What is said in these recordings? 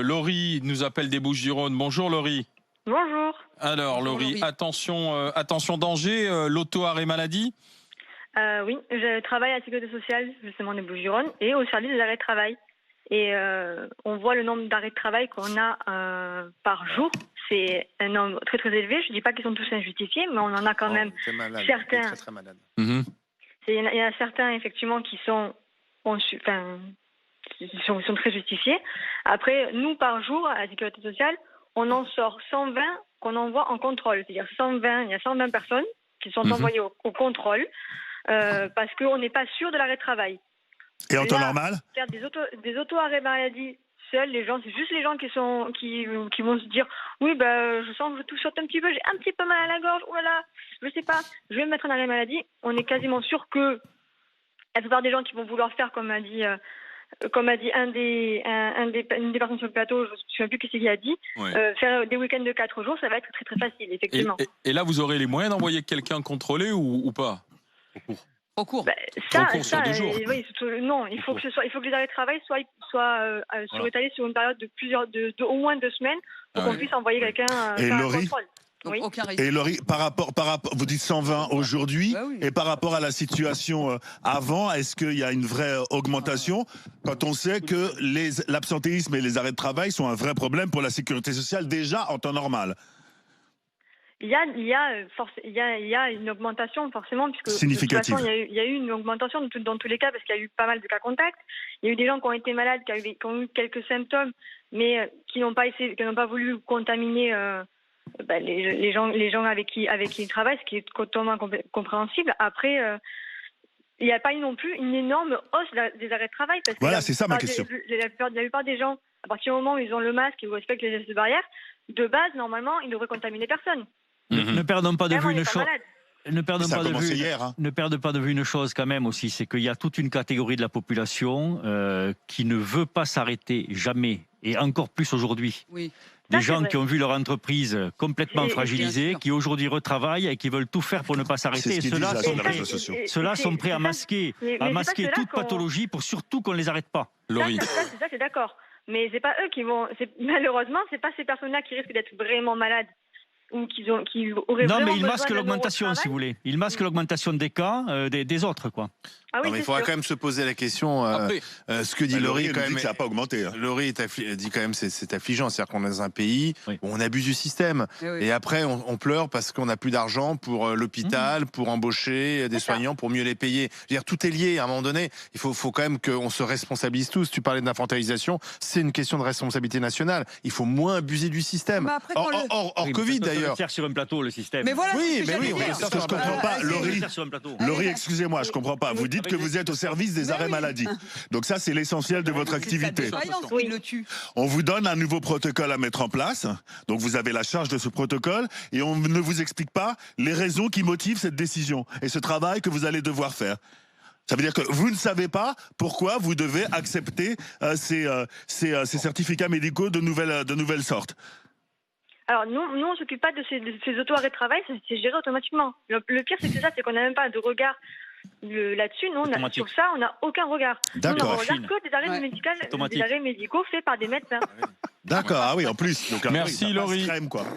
Laurie nous appelle des Bouches-du-Rhône. Bonjour Laurie. Bonjour. Alors Bonjour, Laurie, Laurie. attention danger, l'auto-arrêt maladie. Oui, je travaille à la Sécurité sociale, justement des Bouches-du-Rhône, et au service des arrêts de travail. Et on voit le nombre d'arrêts de travail qu'on a par jour. C'est un nombre très très élevé. Je ne dis pas qu'ils sont tous injustifiés, mais on en a quand même malade, certains. très, très malade. Il y en a certains effectivement qui sont, sont très justifiés. Après, nous par jour à la Sécurité sociale, on en sort 120 qu'on envoie en contrôle. C'est-à-dire 120, il y a 120 personnes qui sont envoyées au contrôle parce qu'on n'est pas sûr de l'arrêt de travail. Et en temps normal, faire des auto-arrêts maladie seuls, les gens, c'est juste les gens qui vont se dire oui, je sens que je tousse un petit peu, j'ai un petit peu mal à la gorge, oh là là, je sais pas, je vais me mettre en arrêt maladie. On est quasiment sûr que la plupart des gens qui vont vouloir faire, comme a dit une des personnes sur le plateau, je ne me souviens plus qui c'est qui a dit, faire des week-ends de 4 jours, ça va être très très facile, effectivement. Et là, vous aurez les moyens d'envoyer quelqu'un contrôler ou pas? Au cours. Sur 2 jours. Oui, non, il faut que les arrêts de travail soient étalés sur une période de au moins 2 semaines pour qu'on puisse envoyer quelqu'un faire un contrôle. Donc, oui. aucun risque. et Laurie, par rapport, vous dites 120 aujourd'hui, Bah oui. et par rapport à la situation avant, est-ce qu'il y a une vraie augmentation quand on sait que l'absentéisme et les arrêts de travail sont un vrai problème pour la sécurité sociale déjà en temps normal? Il y a une augmentation forcément, puisque significative. De toute façon, il y a eu une augmentation dans tous les cas, parce qu'il y a eu pas mal de cas contacts. Il y a eu des gens qui ont été malades, qui ont eu quelques symptômes, mais qui n'ont pas voulu contaminer les gens avec qui ils travaillent, ce qui est totalement compréhensible. Après, il n'y a pas eu non plus une énorme hausse des arrêts de travail, parce que voilà, c'est ça ma question. La plupart des gens, à partir du moment où ils ont le masque et où ils respectent les gestes barrières, de base, normalement, ils ne devraient contaminer personne. Ne perdons pas de vue une chose. Ne perdons pas de vue une chose quand même aussi, c'est qu'il y a toute une catégorie de la population qui ne veut pas s'arrêter jamais, et encore plus aujourd'hui. Oui. Des gens qui ont vu leur entreprise complètement fragilisée, qui aujourd'hui retravaillent et qui veulent tout faire pour ne pas s'arrêter. Et ceux-là sont prêts à masquer toute pathologie pour surtout qu'on ne les arrête pas. Laurie. Ça, c'est d'accord. Mais c'est pas eux qui vont. Malheureusement, c'est pas ces personnes-là qui risquent d'être vraiment malades. Ou qui auraient non, mais ils masquent l'augmentation, si vous voulez. Ils masquent l'augmentation des cas des autres, quoi. Ah oui, non, mais il faudra quand même se poser la question. Ce que dit Laurie, quand même, ça n'a pas augmenté. Laurie dit quand même c'est affligeant, c'est-à-dire qu'on est dans un pays où on abuse du système. Et après, on pleure parce qu'on n'a plus d'argent pour l'hôpital, pour embaucher des soignants, pour mieux les payer. Je veux dire, tout est lié. À un moment donné, il faut quand même qu'on se responsabilise tous. Tu parlais d'infantilisation, c'est une question de responsabilité nationale. Il faut moins abuser du système. Après, hors Covid, d'ailleurs. Faire sur un plateau le système. Mais voilà, oui, ce que je comprends pas, Laurie, excusez-moi, je comprends pas. Vous dites que vous êtes au service des arrêts maladie. Donc ça, c'est l'essentiel de votre activité. On vous donne un nouveau protocole à mettre en place. Donc vous avez la charge de ce protocole et on ne vous explique pas les raisons qui motivent cette décision et ce travail que vous allez devoir faire. Ça veut dire que vous ne savez pas pourquoi vous devez accepter ces certificats médicaux de nouvelles sortes. Alors, nous on ne s'occupe pas de ces auto-arrêts de travail, c'est géré automatiquement. Le pire, c'est qu'on n'a même pas de regard là-dessus. Nous, sur ça, on n'a aucun regard. Nous, on regarde que des arrêts médicaux faits par des médecins. D'accord, ah oui, en plus. Donc, merci Laurie.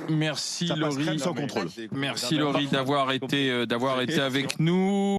Merci Laurie. Sans contrôle. Merci Laurie d'avoir été avec nous.